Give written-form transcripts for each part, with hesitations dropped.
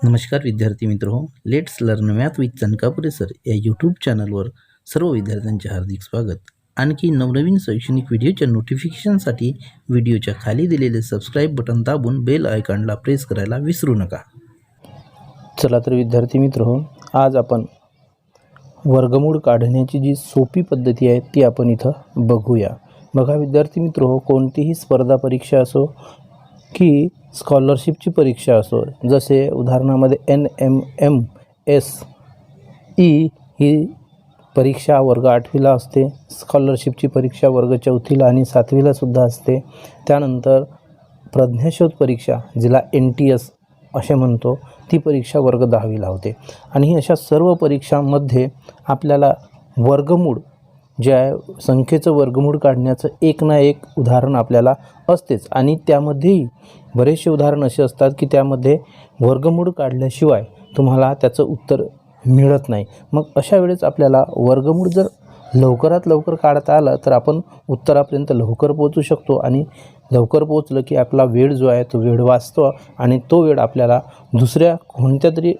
नमस्कार विद्यार्थी मित्रो, let's learn math with Chanakapure sir या यूट्यूब चॅनलवर सर्व विद्यार्थ्यांचे हार्दिक स्वागत. आणखी नवनवीन शैक्षणिक व्हिडिओच्या नोटिफिकेशनसाठी व्हिडिओच्या खाली दिलेले सबस्क्राईब बटन दाबून बेल आयकॉनला प्रेस करायला विसरू नका. चला तर विद्यार्थी मित्रो, आज आपण वर्गमूळ काढण्याची जी सोपी पद्धती आहे ती आपण इथं बघूया. बघा विद्यार्थी मित्रो, कोणतीही स्पर्धा परीक्षा असो की स्कॉलरशिपची परीक्षा असो, जसे उदाहरणामध्ये NMMSE ही परीक्षा वर्ग 8वीला असते, स्कॉलरशिपची परीक्षा वर्ग 4थीला आणि 7वीला सुद्धा असते. त्यानंतर प्रज्ञाशोध परीक्षा जिला NTS असे म्हणतो, ती परीक्षा वर्ग 10वीला होते. आणि अशा सर्व परीक्षांमध्ये आपल्याला वर्गमूळ जे आहे, संख्येचं वर्गमूळ काढण्याचं एक ना एक उदाहरण आपल्याला असतेच. आणि त्यामध्येही बरेचसे उदाहरण असे असतात की त्यामध्ये वर्गमूळ काढल्याशिवाय तुम्हाला त्याचं उत्तर मिळत नाही. मग अशा वेळेस आपल्याला वर्गमूळ जर लवकरात लवकर काढता आलं तर आपण उत्तरापर्यंत लवकर पोहोचू शकतो. आणि लवकर पोहोचलं की आपला वेळ जो आहे तो वेळ वाचतो आणि तो वेळ आपल्याला दुसऱ्या कोणत्या तरी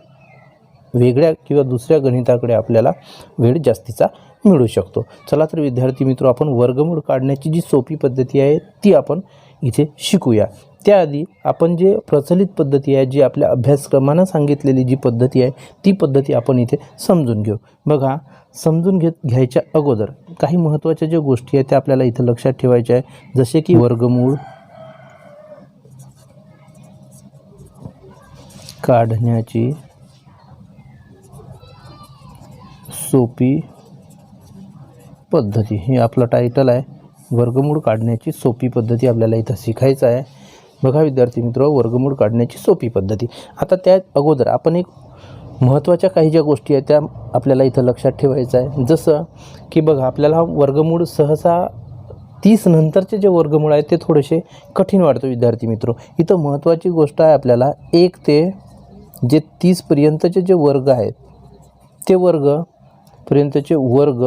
वेगळ्या किंवा दुसऱ्या गणिताकडे आपल्याला वेळ जास्तीचा मिळू शकतो. चला तर विद्यार्थी मित्र, आपण वर्गमूळ काढण्याची जी सोपी पद्धती आहे ती आपण इथे शिकूया. त्याआधी आपण जे प्रचलित पद्धती आहे, जी आपल्या अभ्यासक्रमानं सांगितलेली जी पद्धती आहे ती पद्धती आपण इथे समजून घेऊ. बघा, समजून घ्यायच्या अगोदर काही महत्त्वाच्या ज्या गोष्टी आहेत त्या आपल्याला इथं लक्षात ठेवायच्या आहे. जसे की वर्गमूळ काढण्याची सोपी पद्धती, हे आपलं टायटल आहे. वर्गमूळ काढण्याची सोपी पद्धती आपल्याला इथं शिकायचं आहे. बघा विद्यार्थी मित्र, वर्गमूळ काढण्याची सोपी पद्धती. आता त्या अगोदर आपण एक महत्त्वाच्या काही ज्या गोष्टी आहेत त्या आपल्याला इथं लक्षात ठेवायचं आहे. जसं की बघा, आपल्याला वर्गमूळ सहसा 30 नंतरचे जे वर्गमूळ आहेत ते थोडेसे कठीण वाटतं विद्यार्थी मित्र. इथं महत्त्वाची गोष्ट आहे, आपल्याला 1 ते जे 30 पर्यंतचे जे वर्ग आहेत ते पर्यंतचे वर्ग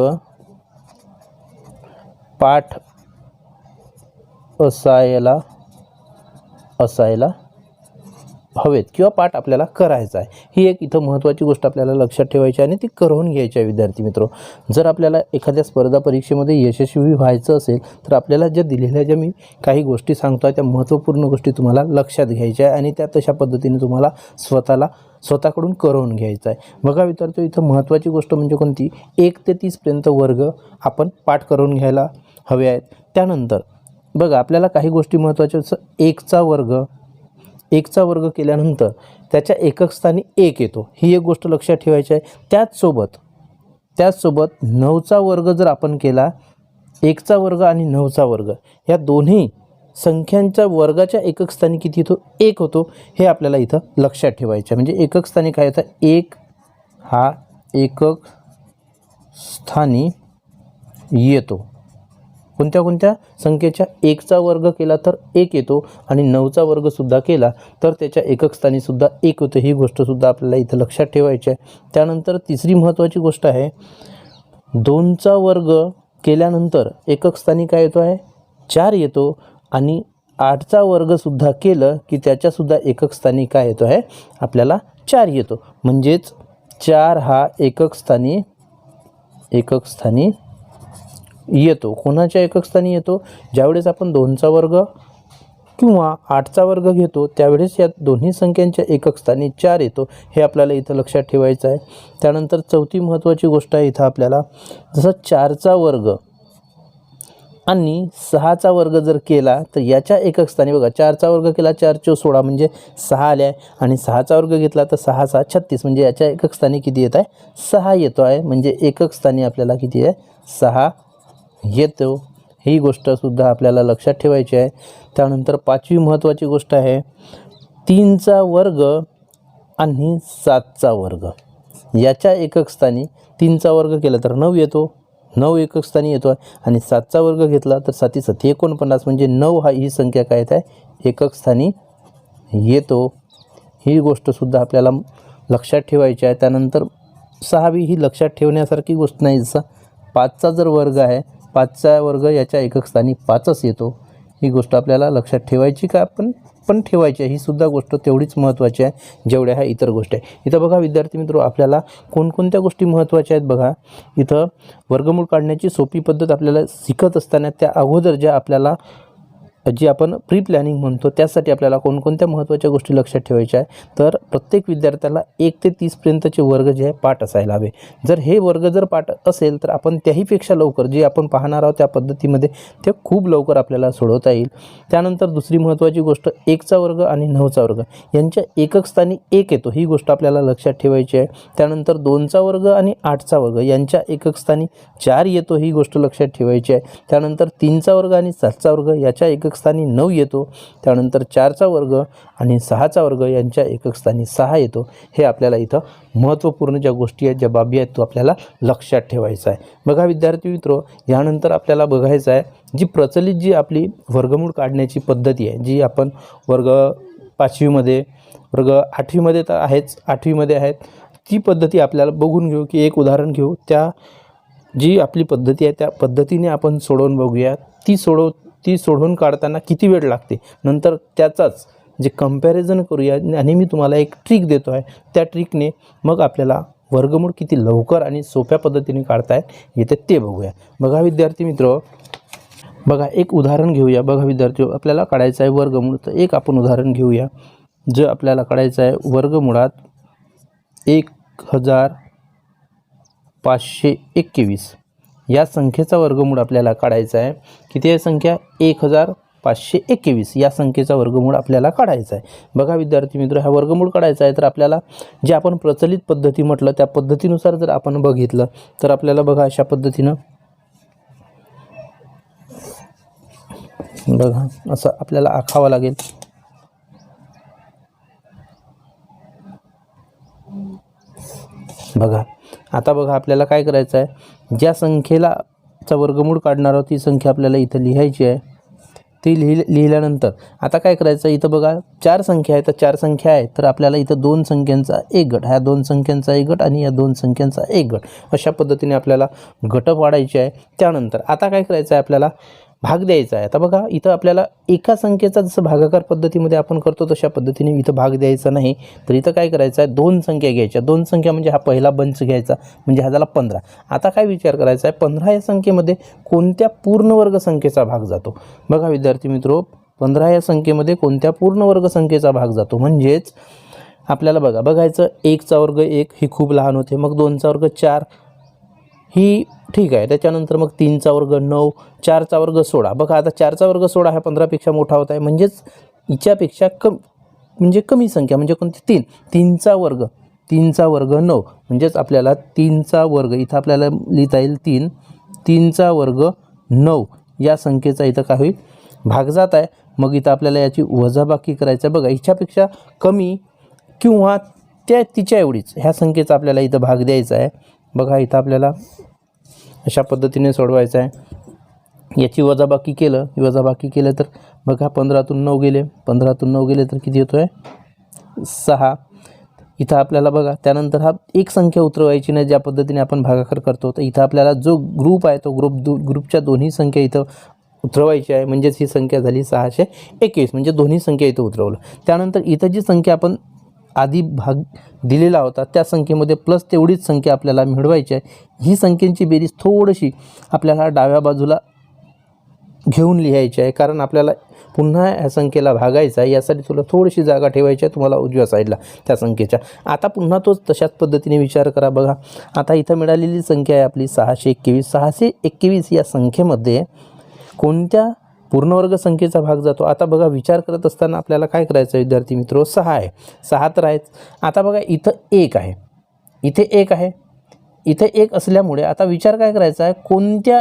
पाठ असायला हवेत किंवा पाठ आपल्याला करायचा आहे. ही एक इथं महत्त्वाची गोष्ट आपल्याला लक्षात ठेवायची आहे आणि ती करून घ्यायची आहे विद्यार्थी मित्र. जर आपल्याला एखाद्या स्पर्धा परीक्षेमध्ये यशस्वी व्हायचं असेल तर आपल्याला ज्या दिलेल्या ज्या मी काही गोष्टी सांगतो त्या महत्त्वपूर्ण गोष्टी तुम्हाला लक्षात घ्यायच्या आहे आणि त्या तशा पद्धतीने तुम्हाला स्वतःकडून करून घ्यायचं आहे. बघा विद्यार्थी, इथं महत्त्वाची गोष्ट म्हणजे कोणती, 1 ते 30 पर्यंत वर्ग आपण पाठ करून घ्यायला हवे आहेत. त्यानंतर बघा, आपल्याला काही गोष्टी महत्त्वाच्या, जसं 1चा वर्ग केल्यानंतर त्याच्या एकक स्थानी 1 येतो, ही एक गोष्ट लक्षात ठेवायची आहे. त्याचसोबत 9चा वर्ग जर आपण केला, 1चा वर्ग आणि 9चा वर्ग या दोन्ही संख्यांच्या वर्गाच्या एकक स्थानी किती येतो, 1 होतो, हे आपल्याला इथं लक्षात ठेवायचं आहे. म्हणजे एकक स्थानी काय येतं, 1 हा एकक स्थानी येतो. कोणत्या संख्येच्या 1चा वर्ग केला तर 1 येतो आणि 9चा वर्गसुद्धा केला तर त्याच्या एकक स्थानीसुद्धा 1 होतं. ही गोष्टसुद्धा आपल्याला इथं लक्षात ठेवायची आहे. त्यानंतर तिसरी महत्त्वाची गोष्ट आहे, 2चा वर्ग केल्यानंतर एकक स्थानी काय येतो आहे, 4 येतो आणि 8चा वर्गसुद्धा केलं की त्याच्यासुद्धा एकक स्थानी काय येतो आहे, आपल्याला 4 येतो. म्हणजेच 4 हा एकक स्थानी येतो. कोणाच्या एकक स्थानी येतो, ज्यावेळेस आपण 2चा वर्ग किंवा 8चा वर्ग घेतो त्यावेळेस या दोन्ही संख्यांच्या एकक स्थानी 4 येतो. हे आपल्याला इथं लक्षात ठेवायचं आहे. त्यानंतर चौथी महत्त्वाची गोष्ट आहे इथं आपल्याला, जसं 4चा वर्ग आणि 6चा वर्ग जर केला तर याच्या एकक स्थानी बघा, 4चा वर्ग केला 4 × 16 म्हणजे 6 आले आहे आणि 6चा वर्ग घेतला तर 6 × 6 = 36 म्हणजे याच्या एकक स्थानी किती येत आहे, 6 येतो आहे. म्हणजे एकक स्थानी आपल्याला किती आहे, 6 येतो. ही गोष्टसुद्धा आपल्याला लक्षात ठेवायची आहे. त्यानंतर 5वी महत्त्वाची गोष्ट आहे, 3चा वर्ग आणि 7चा वर्ग याच्या एकक स्थानी 3चा वर्ग केला तर 9 येतो, 9 एकक स्थानी येतो आहे आणि 7चा वर्ग घेतला तर 7 × 7 = 49 म्हणजे 9 हा ही संख्या काय येत आहे, एकक स्थानी येतो. ही गोष्टसुद्धा आपल्याला लक्षात ठेवायची आहे. त्यानंतर 6वी ही लक्षात ठेवण्यासारखी गोष्ट नाही, जसं 5चा जर वर्ग आहे, 5चा वर्ग याच्या एकक स्थानी 5च येतो. ही गोष्ट आपल्याला लक्षात ठेवायची का आपण पण ठेवायची आहे, ही सुद्धा गोष्ट तेवढीच महत्त्वाची आहे जेवढ्या ह्या इतर गोष्टी आहे. इथं बघा विद्यार्थी मित्र, आपल्याला कोणकोणत्या गोष्टी महत्त्वाच्या आहेत बघा. इथं वर्गमूळ काढण्याची सोपी पद्धत आपल्याला शिकत असताना त्या अगोदर ज्या आपल्याला जी आपण प्री प्लॅनिंग म्हणतो, त्यासाठी आपल्याला कोणकोणत्या महत्त्वाच्या गोष्टी लक्षात ठेवायच्या आहे. तर प्रत्येक विद्यार्थ्याला 1 ते 30पर्यंतचे वर्ग जे आहे पाठ असायला हवे. जर हे वर्ग जर पाठ असेल तर आपण त्याहीपेक्षा लवकर जे आपण पाहणार आहोत त्या पद्धतीमध्ये ते खूप लवकर आपल्याला सोडवता येईल. त्यानंतर दुसरी महत्त्वाची गोष्ट, 1चा वर्ग आणि 9चा वर्ग यांच्या एकक स्थानी 1 येतो, ही गोष्ट आपल्याला लक्षात ठेवायची आहे. त्यानंतर 2चा वर्ग आणि 8चा वर्ग यांच्या एकक स्थानी 4 येतो, ही गोष्ट लक्षात ठेवायची आहे. त्यानंतर 3चा वर्ग आणि 7चा वर्ग याच्या एकक स्थानी 9 येतो. त्यानंतर 4चा वर्ग आणि 6चा वर्ग यांच्या एकक स्थानी 6 येतो. हे आपल्याला इथं महत्त्वपूर्ण ज्या गोष्टी आहेत, ज्या बाबी आहेत, तो आपल्याला लक्षात ठेवायचा आहे. बघा विद्यार्थी मित्र, यानंतर आपल्याला बघायचं आहे जी प्रचलित जी आपली वर्गमूळ काढण्याची पद्धती आहे, जी आपण वर्ग 5वीमध्ये, वर्ग 8वीमध्ये तर आहेच, 8वीमध्ये आहेत, ती पद्धती आपल्याला बघून घेऊ. की एक उदाहरण घेऊ, त्या जी आपली पद्धती आहे त्या पद्धतीने आपण सोडवून बघूया. ती सोडवून काढताना किती वेळ लागते, नंतर त्याचाच जे कंपॅरिझन करूया. आणि मी तुम्हाला एक ट्रिक देतो आहे, त्या ट्रिकने मग आपल्याला वर्गमूळ किती लवकर आणि सोप्या पद्धतीने काढता येते ते बघूया. बघा विद्यार्थी मित्र, बघा एक उदाहरण घेऊया. बघा विद्यार्थी, आपल्याला काढायचं आहे वर्गमूळ. तर एक आपण उदाहरण घेऊया, जे आपल्याला काढायचं आहे वर्गमुळात 1521 या संख्येचा वर्गमूळ आपल्याला काढायचा आहे. किती आहे संख्या? 1521 या संख्येचा वर्गमूळ आपल्याला काढायचा आहे. बघा विद्यार्थी मित्र, हा वर्गमूळ काढायचा आहे तर आपल्याला जे आपण प्रचलित पद्धती म्हटलं त्या पद्धतीनुसार जर आपण बघितलं तर आपल्याला बघा अशा पद्धतीनं बघा असं आपल्याला आखावं लागेल. बघा आता बघा आपल्याला काय करायचं आहे, ज्या संख्येला चा वर्गमूळ काढणार आहोत ती संख्या आपल्याला इथं लिहायची आहे. ती लिहिल्यानंतर आता काय करायचं, इथं बघा 4 संख्या आहेत, तर 4 संख्या आहेत तर आपल्याला इथं 2 संख्यांचा एक गट, ह्या 2 संख्यांचा एक गट आणि या 2 संख्यांचा एक गट, अशा पद्धतीने आपल्याला गट पाडायचे आहे. त्यानंतर आता काय करायचं आहे, आपल्याला भाग द्यायचा आहे. आता बघा इथं आपल्याला एका संख्येचा जसं भागाकार पद्धतीमध्ये आपण करतो तशा पद्धतीने इथं भाग द्यायचा नाही. तर इथं काय करायचं आहे, 2 संख्या घ्यायच्या. 2 संख्या म्हणजे हा पहिला बंच घ्यायचा, म्हणजे हा झाला 15. आता काय विचार करायचा आहे, 15 या संख्येमध्ये कोणत्या पूर्ण वर्ग संख्येचा भाग जातो. बघा विद्यार्थी मित्रो, 15 या संख्येमध्ये कोणत्या पूर्ण वर्ग संख्येचा भाग जातो. म्हणजेच आपल्याला बघायचं 1चा वर्ग 1 ही खूप लहान होते, मग 2चा वर्ग 4 ही ठीक आहे, त्याच्यानंतर मग 3चा वर्ग 9, 4चा वर्ग 16. बघा आता 4चा वर्ग 16 हा 15पेक्षा मोठा होत आहे, म्हणजेच हिच्यापेक्षा कमी संख्या म्हणजे कोणती 3. 3चा वर्ग 9 म्हणजेच आपल्याला 3चा वर्ग इथं आपल्याला लिहिता येईल 3. 3चा वर्ग 9 या संख्येचा इथं काय होईल, भाग जात आहे. मग इथं आपल्याला याची वजाबाकी करायचं. बघा हिच्यापेक्षा कमी किंवा तिच्या एवढीच ह्या संख्येचा आपल्याला इथं भाग द्यायचा आहे. बघा इथं आपल्याला अशा पद्धतीने सोडवायचं आहे. याची वजाबाकी केलं तर बघा 15तून 9 गेले, 15तून 9 गेले तर किती येतो आहे 6. इथं आपल्याला बघा त्यानंतर हा एक संख्या उतरवायची नाही, ज्या पद्धतीने आपण भागाकार करतो. तर इथं आपल्याला जो ग्रुप आहे तो ग्रुपच्या दोन्ही संख्या इथं उतरवायची आहे. म्हणजेच ही संख्या झाली 621, म्हणजे दोन्ही संख्या इथं उतरवलं. त्यानंतर इथं जी संख्या आपण आधी भाग दिलेला होता त्या संख्येमध्ये प्लस तेवढीच संख्या आपल्याला मिळवायची आहे. ही संख्यांची बेरीज थोडीशी आपल्याला डाव्या बाजूला घेऊन लिहायची आहे, कारण आपल्याला पुन्हा या संख्येला भागायचं आहे. यासाठी तुला थोडीशी जागा ठेवायची आहे तुम्हाला उजव्या साईडला त्या संख्येच्या. आता पुन्हा तोच तशाच पद्धतीने विचार करा. बघा आता इथं मिळालेली संख्या आहे आपली 621. 621 या संख्येमध्ये कोणत्या पूर्णवर्ग संख्येचा भाग जातो. आता बघा विचार करत असताना आपल्याला काय करायचं विद्यार्थी मित्र, 6 आहे, 6 तर आहेच. आता बघा इथं 1 आहे, इथे 1 आहे, इथे 1 असल्यामुळे आता विचार काय करायचा आहे, कोणत्या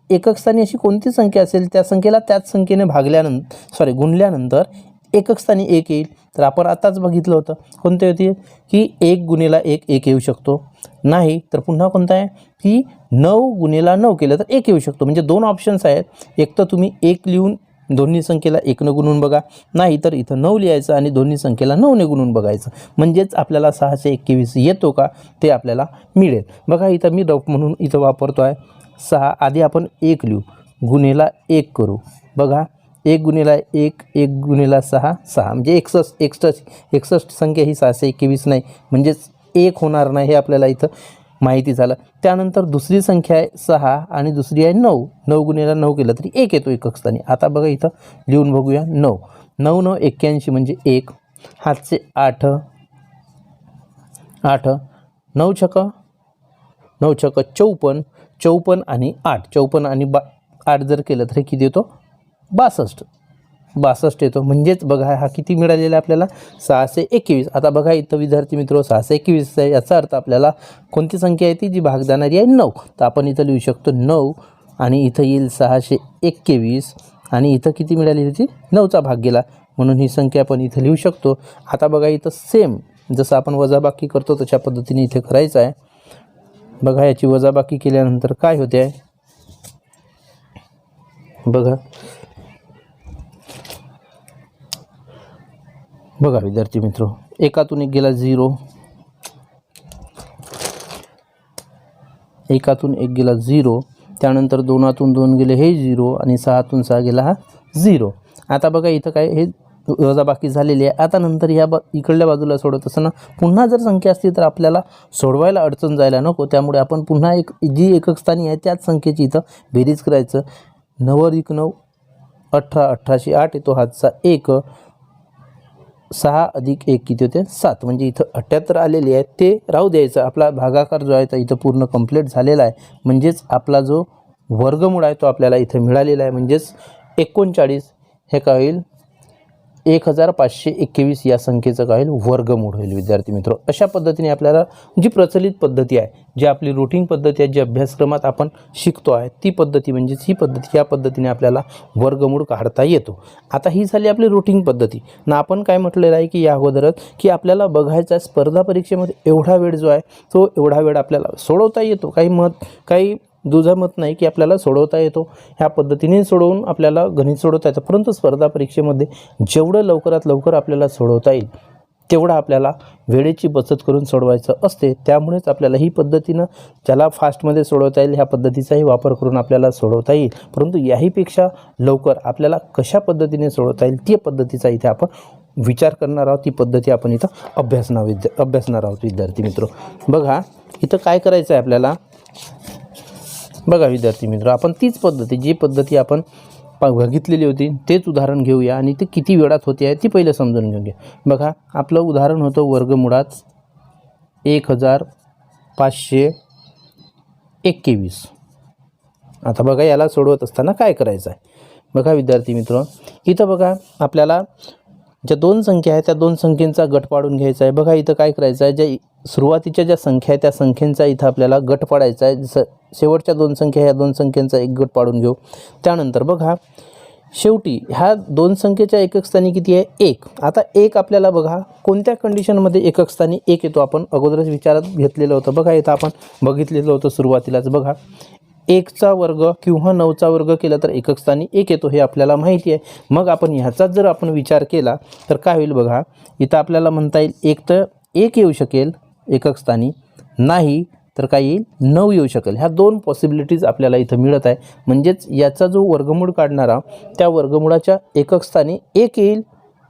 एकक स्थानी अशी कोणती संख्या असेल त्या संख्येला त्याच संख्येने गुणल्यानंतर एकक स्थानी 1 येईल. तर आपण आताच बघितलं होतं कोणते होते की 1 गुणिला 1 येऊ शकतो. नाही तर पुन्हा कोणता आहे की 9 गुणिला 9 केलं तर 1 येऊ शकतो. म्हणजे 2 ऑप्शन्स आहेत. एक तर तुम्ही 1 लिहून दोन्ही संख्येला 1 न गुणून बघा, नाही तर इथं 9 लिहायचं आणि दोन्ही संख्येला 9 ने गुणून बघायचं. म्हणजेच आपल्याला 621 येतो का ते आपल्याला मिळेल. बघा इथं मी रफ म्हणून इथं वापरतो आहे 6. आधी आपण 1 लिहू, गुणिला 1 करू. बघा 1 गुणिला 1 1 गुणिला 6 6 म्हणजे 61 संख्या ही 621 नाही, म्हणजेच 1 होणार नाही हे आपल्याला इथं माहिती झालं. त्यानंतर दुसरी संख्या आहे 6 आणि दुसरी आहे 9. 9 गुणिला 9 केलं तरी 1 येतो एकक स्थानी. आता बघा इथं लिहून बघूया. 9 9 9 81 म्हणजे 1. हातचे 8 8 9 छक 9 छक 54 54 आणि 8 54 आणि 8 जर केलं तर किती येतो 62 येतो. म्हणजेच बघा हा किती मिळालेला आपल्याला 621. आता बघा इथं विद्यार्थी मित्र 621 आहे, याचा अर्थ आपल्याला कोणती संख्या आहे ती जी भाग जाणारी आहे 9. तर आपण इथं लिहू शकतो 9 आणि इथं येईल 621 आणि इथं किती मिळाली होती 9चा भाग गेला, म्हणून ही संख्या आपण इथं लिहू शकतो. आता बघा इथं सेम जसं आपण वजाबाकी करतो तशा पद्धतीने इथे करायचं आहे. बघा याची वजाबाकी केल्यानंतर काय होते आहे बघा. बघा विद्यार्थी मित्र, एकातून एक गेला 0, एकातून एक गेला 0, त्यानंतर 2तून 2 गेले हे 0 आणि 6तून 6 गेला हा 0. आता बघा इथं काय हे वजाबाकी झालेली आहे. आता नंतर ह्या इकडल्या बाजूला सोडत असताना पुन्हा जर संख्या असती तर आपल्याला सोडवायला अडचण जायला नको, त्यामुळे आपण पुन्हा जी एकक स्थानी आहे त्याच संख्येची इथं बेरीज करायचं. 9 + 9 18 18 8 येतो, हातचा 1 6 + 1 किती होते 7, म्हणजे इथं 78 आलेली आहे ते राहू द्यायचं. आपला भागाकार जो आहे तो इथं पूर्ण कंप्लीट झालेला आहे. म्हणजेच आपला जो वर्गमूळ आहे तो आपल्याला इथं मिळालेला आहे. म्हणजेच 39 हे काय होईल 1521 या संख्येचं काय होईल वर्गमूळ होईल विद्यार्थी मित्र. अशा पद्धतीने आपल्याला जी प्रचलित पद्धती आहे, जी आपली रूटीन पद्धती आहे, जी अभ्यासक्रमात आपण शिकतो आहे ती पद्धती म्हणजेच ही पद्धती, या पद्धतीने आपल्याला वर्गमूळ काढता येतो. आता ही झाली आपली रूटीन पद्धती ना. आपण काय म्हटलेलं आहे की या अगोदरच की आपल्याला बघायचा स्पर्धा परीक्षेमध्ये एवढा वेळ जो आहे तो एवढा वेळ आपल्याला सोडवता येतो. काही दुजामत नाही की आपल्याला सोडवता येतो, ह्या पद्धतीने सोडवून आपल्याला गणित सोडवता येतं. परंतु स्पर्धा परीक्षेमध्ये जेवढं लवकरात लवकर आपल्याला सोडवता येईल तेवढं आपल्याला वेळेची बचत करून सोडवायचं असते. त्यामुळेच आपल्याला ही पद्धतीनं ज्याला फास्टमध्ये सोडवता येईल ह्या पद्धतीचाही वापर करून आपल्याला सोडवता येईल. परंतु याहीपेक्षा लवकर आपल्याला कशा पद्धतीने सोडवता येईल त्या पद्धतीचा इथे आपण विचार करणार आहोत. ती पद्धती आपण इथं अभ्यासणार आहोत विद्यार्थी मित्र. बघा इथं काय करायचं आहे आपल्याला. बघा विद्यार्थी मित्र, आपण तीच पद्धती जी पद्धती आपण बघितलेली होती तेच उदाहरण घेऊया आणि ते किती वेळात होते आहे ती पहिले समजून घेऊया. बघा आपलं उदाहरण होतं वर्गमुळात 1521. आता बघा याला सोडवत असताना काय करायचं आहे. बघा विद्यार्थी मित्र, इथं बघा आपल्याला ज्या दोन संख्या आहेत त्या दोन संख्येचा गट पाडून घ्यायचा आहे. बघा इथं काय करायचं आहे, ज्या सुरुवातीच्या ज्या संख्या आहेत त्या संख्येचा इथं आपल्याला गट पाडायचा आहे. जसं शेवटच्या दोन संख्या ह्या दोन संख्यांचा एक गट पाडून घेऊ. त्यानंतर बघा शेवटी ह्या दोन संख्येच्या एकक स्थानी किती आहे 1. आता 1 आपल्याला बघा कोणत्या कंडिशनमध्ये एकक स्थानी 1 येतो आपण अगोदरच विचारात घेतलेलं होतं. बघा इथं आपण बघितलेलं होतं सुरुवातीलाच. बघा 1चा वर्ग किंवा 9चा वर्ग केला तर एकक स्थानी 1 येतो हे आपल्याला माहिती आहे. मग आपण ह्याचाच जर आपण विचार केला तर काय होईल बघा. इथं आपल्याला म्हणता येईल 1 तर 1 येऊ शकेल एकक स्थानी, नाही तर काय येईल 9 येऊ शकेल. ह्या दोन पॉसिबिलिटीज आपल्याला इथं मिळत आहे. म्हणजेच याचा जो वर्गमूळ काढणारा त्या वर्गमूळाच्या एकक स्थानी 1 येईल,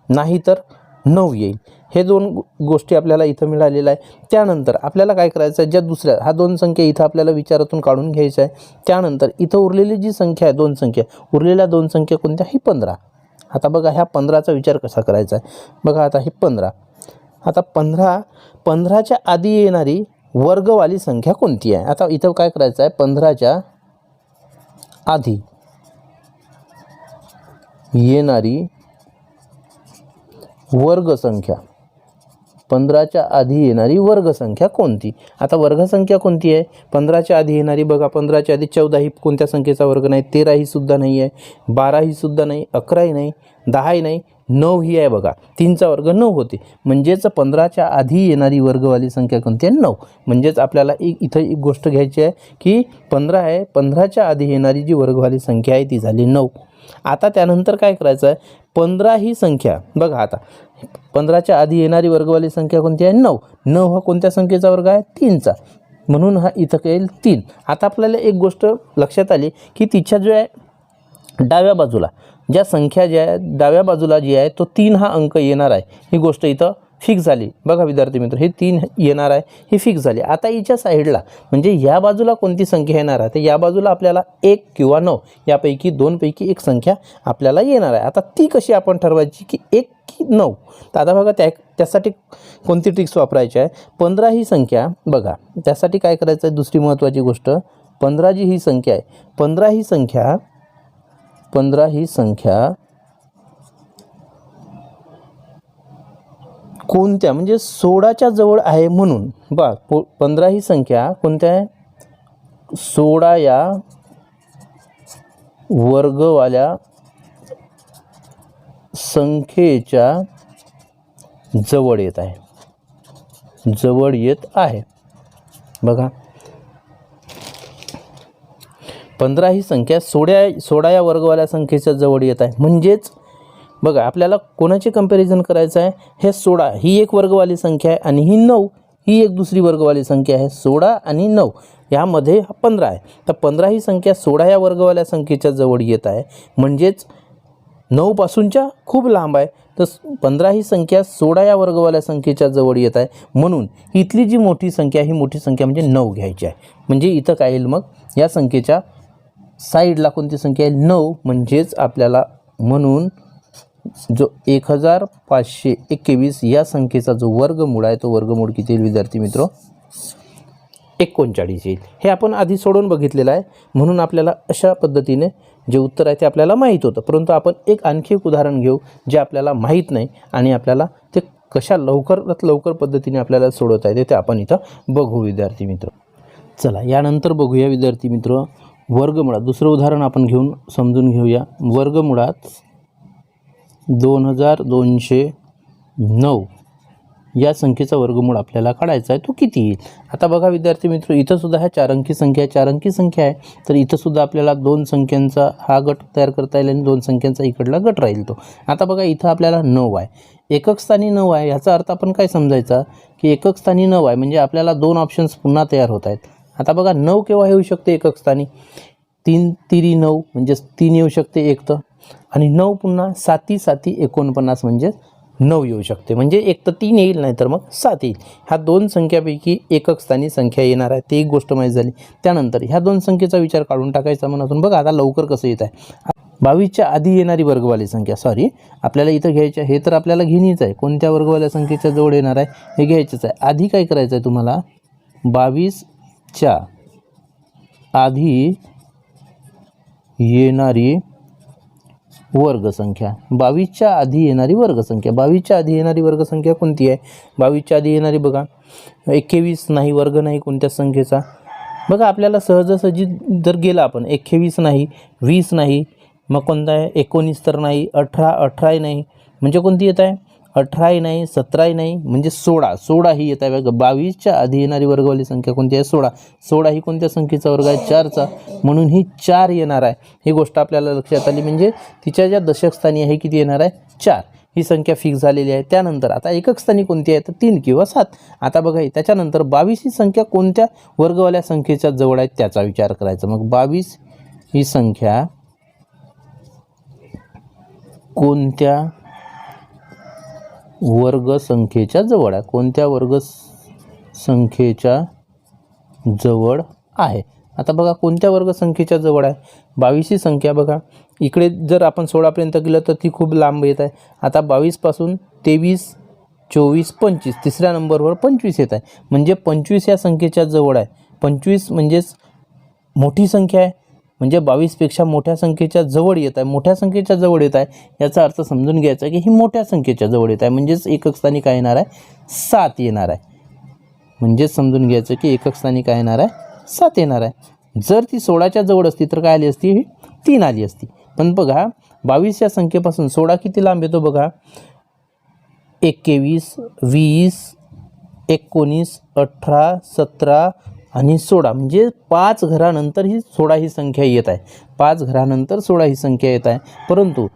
नाही तर 9 येईल. हे दोन गोष्टी आपल्याला इथं मिळालेल्या आहे. त्यानंतर आपल्याला काय करायचं आहे, ज्या दुसऱ्या ह्या दोन संख्या इथं आपल्याला विचारातून काढून घ्यायचं आहे. त्यानंतर इथं उरलेली जी संख्या आहे दोन संख्या, उरलेल्या दोन संख्या कोणत्या ही 15. आता बघा ह्या 15चा विचार कसा करायचा आहे. बघा आता ही 15. आता 15च्या आधी येणारी वर्गवाली संख्या कोणती आहे. आता इथं काय करायचं आहे, 15च्या आधी येणारी वर्गसंख्या, 15च्या आधी येणारी वर्गसंख्या कोणती. आता वर्गसंख्या कोणती आहे 15च्या आधी येणारी. बघा 15च्या आधी 14 ही कोणत्या संख्येचा वर्ग नाही, 13 ही सुद्धा नाही आहे, 12 ही सुद्धा नाही, 11 ही नाही, 10 ही नाही, 9 ही आहे. बघा 3चा वर्ग 9 होते. म्हणजेच 15च्या आधी येणारी वर्गवाली संख्या कोणती आहे 9. म्हणजेच आपल्याला इथं एक गोष्ट घ्यायची आहे की 15 आहे, 15च्या आधी येणारी जी वर्गवाली संख्या आहे ती झाली 9. आता त्यानंतर काय करायचं आहे, 15 ही संख्या बघा आता 15च्या आधी येणारी वर्गवाली संख्या कोणती आहे 9. 9 हा कोणत्या संख्येचा वर्ग आहे 3चा, म्हणून हा इथं येईल 3. आता आपल्याला एक गोष्ट लक्षात आली की तिच्या जो आहे डाव्या बाजूला ज्या संख्या ज्या आहे डाव्या बाजूला जी आहे तो 3 हा अंक येणार आहे, ही गोष्ट इथं फिक्स झाली. बघा विद्यार्थी मित्र, हे 3 येणार आहे, ही फिक्स झाली. आता हिच्या साईडला म्हणजे या बाजूला कोणती संख्या येणार आहे, तर या बाजूला आपल्याला 1 किंवा 9 यापैकी 2 पैकी एक संख्या आपल्याला येणार आहे. आता ती कशी आपण ठरवायची की 1 की 9? तर आता बघा त्यासाठी कोणती ट्रिक्स वापरायची आहे. 15 ही संख्या बघा, त्यासाठी काय करायचं आहे, दुसरी महत्त्वाची गोष्ट, 15 जी ही संख्या आहे, 15 ही संख्या कोणत्या म्हणजे 16च्या जवळ आहे म्हणून 15 ही संख्या कोणत्या आहे, 16 या वर्गवाल्या संख्येच्या जवळ येत आहे. बघा 15 ही संख्या 16 या वर्गवाल्या संख्येच्या जवळ येत आहे. म्हणजेच बघा आपल्याला कोणाचे कंपॅरिझन करायचं आहे, हे 16 ही एक वर्गवाली संख्या आहे आणि ही 9 ही एक दुसरी वर्गवाली संख्या आहे. 16 आणि 9 यामध्ये 15 आहे. तर 15 ही संख्या 16 या वर्गवाल्या संख्येच्या जवळ येत आहे, म्हणजेच 9 पासूनच्या खूप लांब आहे. तर 15 ही संख्या 16 या वर्गवाल्या संख्येच्या जवळ येत आहे, म्हणून इथली जी मोठी संख्या ही मोठी संख्या म्हणजे 9 घ्यायची आहे. म्हणजे इथं काय येईल, मग या संख्येच्या साईडला कोणती संख्या येईल, 9. म्हणजेच आपल्याला म्हणून जो 1521 या संख्येचा जो वर्गमूळ आहे तो वर्गमूळ किती येईल विद्यार्थी मित्र, 39 येईल. हे आपण आधी सोडून बघितलेलं आहे, म्हणून आपल्याला अशा पद्धतीने जे उत्तर आहे ते आपल्याला माहीत होतं. परंतु आपण आणखी एक उदाहरण घेऊ जे आपल्याला माहीत नाही आणि आपल्याला ते कशा लवकरात लवकर पद्धतीने आपल्याला सोडवता येते ते आपण इथं बघू विद्यार्थी मित्र. चला यानंतर बघूया विद्यार्थी मित्र वर्गमुळात. दुसरं उदाहरण आपण घेऊन समजून घेऊया. वर्गमुळात 2209 या संख्येचा वर्गमूळ आपल्याला काढायचा आहे, तो किती येईल. आता बघा विद्यार्थी मित्र, इथं सुद्धा ह्या 4 अंकी संख्या आहे, तर इथं सुद्धा आपल्याला 2 संख्यांचा हा गट तयार करता येईल आणि 2 संख्यांचा इकडला गट राहील तो. आता बघा इथं आपल्याला 9 आहे, एकक स्थानी 9 आहे. ह्याचा अर्थ आपण काय समजायचा की एकक स्थानी 9 आहे म्हणजे आपल्याला 2 ऑप्शन्स पुन्हा तयार होत आहेत. आता बघा 9 केव्हा येऊ शकते एकक स्थानी, 3 तिरी 9 म्हणजे 3 येऊ शकते एक तर, आणि 9 पुन्हा 7 7 49 म्हणजे 9 येऊ शकते. म्हणजे एक तर 3 येईल नाही तर मग 7 येईल. ह्या 2 संख्यापैकी एकक स्थानी संख्या येणार आहे, ते एक गोष्ट माहीत झाली. त्यानंतर ह्या 2 संख्येचा विचार काढून टाकायचा मनातून. बघा आता लवकर कसं येत आहे, 22च्या आधी येणारी वर्गवाली संख्या, आपल्याला इथं घ्यायचं आहे, हे तर आपल्याला घेणीच आहे. कोणत्या वर्गवाल्या संख्येच्या जवळ येणार आहे हे घ्यायचंच आहे. आधी काय करायचं आहे तुम्हाला, 22च्या आधी येणारी वर्गसंख्या, 22च्या आधी येणारी वर्गसंख्या. 22च्या आधी येणारी वर्गसंख्या कोणती आहे, 22च्या आधी येणारी बघा 21 नाही, वर्ग नाही कोणत्या संख्येचा. बघा आपल्याला सहजासहजी जर गेला आपण 21 नाही, 20 नाही, मग कोणता आहे 19 तर नाही, 18 नाही, म्हणजे कोणती येत आहे 18 नाही, 17 नाही, म्हणजे 16 ही येत आहे. बघा 22च्या आधी येणारी वर्गवाली संख्या कोणती आहे, 16 ही कोणत्या संख्येचा वर्ग आहे, 4चा, म्हणून ही 4 येणार आहे. ही गोष्ट आपल्याला लक्षात आली. म्हणजे तिच्या ज्या दशक स्थानी आहे किती येणार आहे, 4. ही संख्या फिक्स झालेली आहे. त्यानंतर आता एकक स्थानी कोणती आहे तर 3 किंवा 7. आता बघा त्याच्यानंतर 22 ही संख्या कोणत्या वर्गवाल्या संख्येच्या जवळ आहे त्याचा विचार करायचा. मग 22 ही संख्या कोणत्या वर्गसंख्येच्या जवळ आहे, कोणत्या वर्गसंख्येच्या जवळ आहे. आता बघा कोणत्या वर्गसंख्येच्या जवळ आहे, 22 ही संख्या बघा इकडे जर आपण 16पर्यंत गेलं तर ती खूप लांब येत आहे. आता 22 पासून 23 24 25 तिसऱ्या नंबरवर 25 येत आहे, म्हणजे 25 या संख्येच्या जवळ आहे. 25 म्हणजेच मोठी संख्या आहे, म्हणजे 22पेक्षा मोठ्या संख्येच्या जवळ येत आहे. मोठ्या संख्येच्या जवळ येत आहे याचा अर्थ समजून घ्यायचा की ही मोठ्या संख्येच्या जवळ येत आहे, म्हणजेच एकक स्थानी काय येणार आहे, 7 येणार आहे. म्हणजेच समजून घ्यायचं की एकक स्थानी काय येणार आहे, 7 येणार आहे. जर ती 16च्या जवळ असती तर काय आली असती, ही 3 आली असती. पण बघा 22 या संख्येपासून 16 किती लांब येतो बघा, 21 20 19 18 17 आणि 16, म्हणजे 5 घरानंतर ही 16 ही संख्या येत आहे. 5 घरानंतर 16 ही संख्या येत आहे. परंतु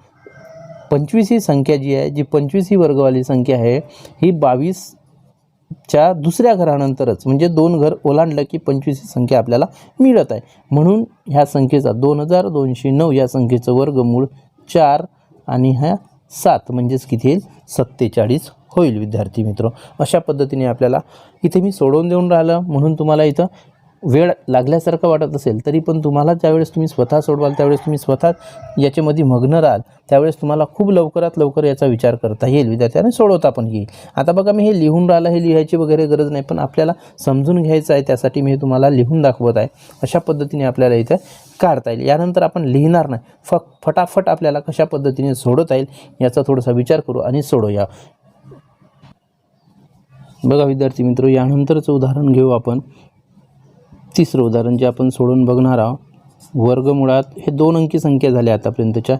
25 ही संख्या जी आहे, जी 25 ही वर्गवाली संख्या आहे, ही 22च्या दुसऱ्या घरानंतरच, म्हणजे 2 घर ओलांडलं की 25 ही संख्या आपल्याला मिळत आहे. म्हणून ह्या संख्येचा 2209 या संख्येचं वर्गमूळ 4 आणि हा 7 म्हणजेच किती येईल 47 होईल विद्यार्थी मित्र. अशा पद्धतीने आपल्याला इथे मी सोडवून देऊन राहिलं म्हणून तुम्हाला इथं वेळ लागल्यासारखं वाटत असेल तरी पण तुम्हाला ज्यावेळेस तुम्ही स्वतः सोडवाल त्यावेळेस तुम्ही स्वतः याच्यामध्ये मग्न राहाल त्यावेळेस तुम्हाला खूप लवकरात लवकर याचा विचार करता येईल विद्यार्थी आणि सोडवता पण येईल. आता बघा मी हे लिहून राहिलं, हे लिहायची वगैरे गरज नाही पण आपल्याला समजून घ्यायचं आहे त्यासाठी मी हे तुम्हाला लिहून दाखवत आहे. अशा पद्धतीने आपल्याला इथे काढता येईल. यानंतर आपण लिहिणार नाही, फटाफट आपल्याला कशा पद्धतीने सोडवता येईल याचा थोडासा विचार करू आणि सोडवूया. बघा विद्यार्थी मित्र, यानंतरचं उदाहरण घेऊ आपण. तिसरं उदाहरण जे आपण सोडून बघणार आहोत, वर्गमुळात हे 2 अंकी संख्या झाल्या आतापर्यंतच्या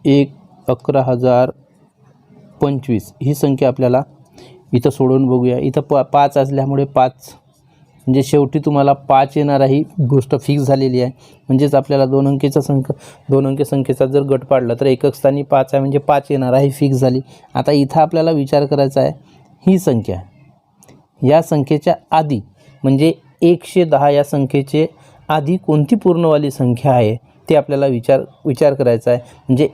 11,025 ही संख्या आपल्याला इथं सोडून बघूया. इथं 5 असल्यामुळे 5 म्हणजे शेवटी तुम्हाला 5 येणार आहे ही गोष्ट फिक्स झालेली आहे. म्हणजेच आपल्याला 2 अंकी संख्येचा जर गट पाडला तर एकक स्थानी 5 आहे म्हणजे 5 येणार आहे, फिक्स झाली. आता इथं आपल्याला विचार करायचा आहे ही संख्या या संख्येच्या आधी म्हणजे 110 या संख्येचे आधी कोणती पूर्णवाली संख्या आहे ते आपल्याला विचार करायचा आहे. म्हणजे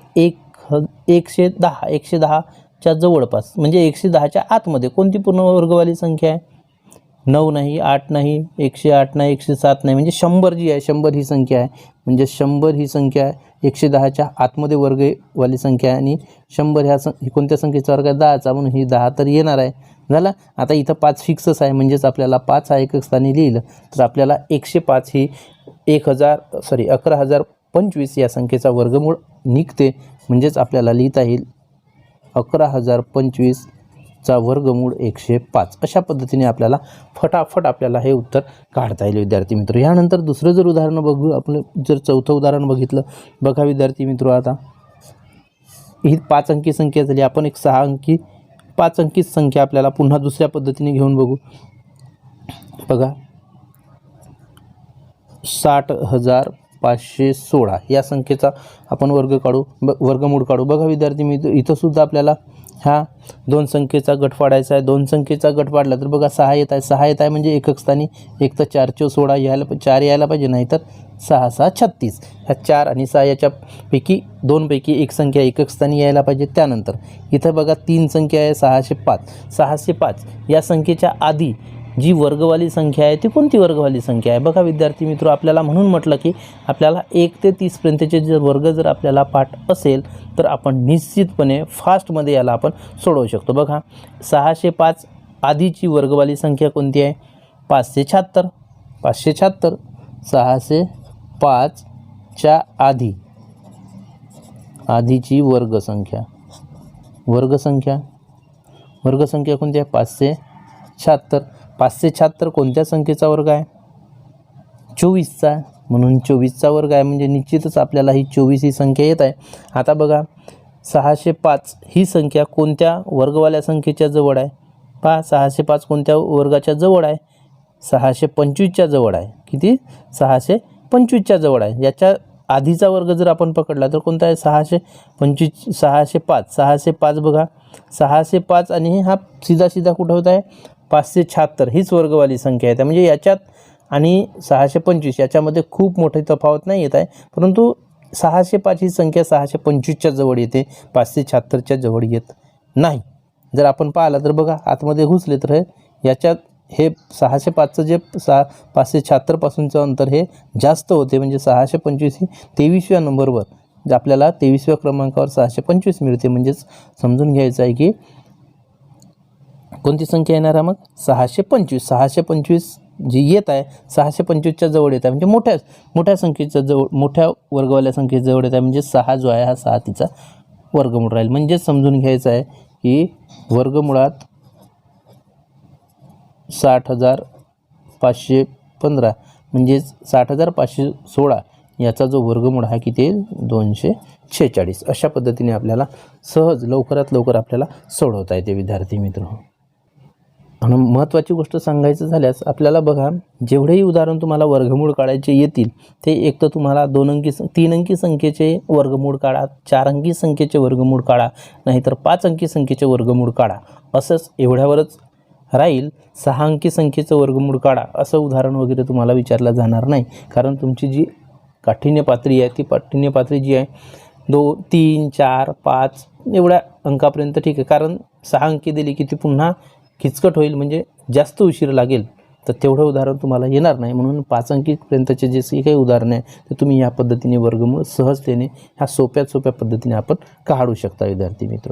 110च्या जवळपास म्हणजे 110च्या आतमध्ये कोणती पूर्ण वर्गवाली संख्या आहे. 9 नाही, 8 नाही, 108 नाही, 107 नाही, म्हणजे 100 जी आहे 100 ही संख्या आहे. म्हणजे 100 ही संख्या आहे 110च्या आतमध्ये वर्गवाली संख्या आहे आणि 100 ह्या कोणत्या संख्येचा वर्ग आहे 10चा म्हणून ही 10 तर येणार आहे. झालं. आता इथं 5 फिक्सच आहे म्हणजेच आपल्याला 5 हा एकक स्थानी लिहिलं तर आपल्याला 105 ही 11,025 या संख्येचा वर्गमूळ निघते. म्हणजेच आपल्याला लिहिता येईल 11,025चा वर्गमूळ 105. अशा पद्धतीने आपल्याला फटाफट आपल्याला हे उत्तर काढता येईल विद्यार्थी मित्र. यानंतर दुसरं जर उदाहरण बघू, आपण जर चौथं उदाहरण बघितलं, बघा विद्यार्थी मित्र, आता ही 5 अंकी संख्या झाली. आपण एक 5 अंकी संख्या आपल्याला पुन्हा दुसऱ्या पद्धतीने घेऊन बघू. बघा 60,516 या संख्येचा आपण वर्गमूळ काढू. बघा विद्यार्थी मित्र, इथं सुद्धा आपल्याला ह्या 2 संख्येचा गट पाडायचा आहे. 2 संख्येचा गट पाडला तर बघा 6 येत आहे. 6 येत आहे म्हणजे एकक स्थानी एक तर 4 16 4 यायला पाहिजे, नाही तर 6 6 36. ह्या 4 आणि 6 याच्यापैकी 2 पैकी एक संख्या एकक स्थानी यायला पाहिजे. त्यानंतर इथं बघा 3 संख्या आहे 605. 605 या संख्येच्या आधी जी वर्गवाली संख्या आहे ती कोणती वर्गवाली संख्या आहे. बघा विद्यार्थी मित्र, आपल्याला म्हणून म्हटलं की आपल्याला 1 ते 30 पर्यंतचे जर वर्ग जर आपल्याला पाठ असेल तर आपण निश्चितपणे फास्टमध्ये याला आपण सोडवू शकतो. बघा 605 आधीची वर्गवाली संख्या कोणती आहे 576. 576 605च्या आधीची वर्गसंख्या कोणती आहे 576. 576 कोणत्या संख्येचा वर्ग आहे 24चा, म्हणून 24चा वर्ग आहे म्हणजे निश्चितच आपल्याला ही 24 ही संख्या येत आहे. आता बघा 605 ही संख्या कोणत्या वर्गवाल्या संख्येच्या जवळ आहे. पहा 605 कोणत्या वर्गाच्या जवळ आहे 625च्या जवळ आहे. किती 625च्या जवळ आहे. याच्या आधीचा वर्ग जर आपण पकडला तर कोणता आहे 605 बघा 605 आणि हा सीधा कुठं होत आहे 576 हीच वर्गवाली संख्या आहे. म्हणजे याच्यात आणि 625 याच्यामध्ये खूप मोठी तफावत नाही येत आहे, परंतु 605 ही संख्या 625च्या जवळ येते, 576च्या जवळ येत नाही. जर आपण पाहिलं तर बघा आतमध्ये घुसले तर याच्यात हे 605चं जे 576 पासूनचं अंतर हे जास्त होते. म्हणजे 625 ही 23व्या नंबरवर आपल्याला 23व्या क्रमांकावर 625 मिळते. म्हणजेच समजून घ्यायचं आहे की कोणती संख्या येणार आहे मग 625 जी येत आहे 625च्या जवळ येत आहे. म्हणजे मोठ्या संख्येच्या जवळ, मोठ्या वर्गवाल्या संख्येच्या जवळ येत आहे. म्हणजे 6 जो आहे हा 6 तिचा वर्गमूळ राहील. म्हणजेच समजून घ्यायचं आहे की वर्गमुळात 60,515 म्हणजेच 60,516 याचा जो वर्गमूळ आहे किती येईल 246. अशा पद्धतीने आपल्याला सहज लवकरात लवकर आपल्याला सोडवता येते विद्यार्थी मित्र. आणि महत्त्वाची गोष्ट सांगायचं झाल्यास आपल्याला बघा जेवढेही उदाहरण तुम्हाला वर्गमूळ काढायचे येतील ते एक तर तुम्हाला 3 अंकी संख्येचे वर्गमूळ काढा, 4 अंकी संख्येचे वर्गमूळ काढा, नाहीतर 5 अंकी संख्येचे वर्गमूळ काढा. असंच एवढ्यावरच राहील. 6 अंकी संख्येचं वर्गमूळ काढा असं उदाहरण वगैरे तुम्हाला विचारलं जाणार नाही. कारण तुमची जी काठिण्य पातळी आहे ती काठिण्य पातळी जी आहे 3, 4, 5 एवढ्या अंकापर्यंत ठीक आहे, कारण 6 अंकी दिली की ती पुन्हा किचकट होईल, म्हणजे जास्त उशीर लागेल, तर तेवढं उदाहरण तुम्हाला येणार नाही. म्हणून 5 अंकीपर्यंतचे जे काही उदाहरणे आहे ते तुम्ही या पद्धतीने वर्गमूळ सहजतेने ह्या सोप्या पद्धतीने आपण काढू शकता विद्यार्थी मित्र.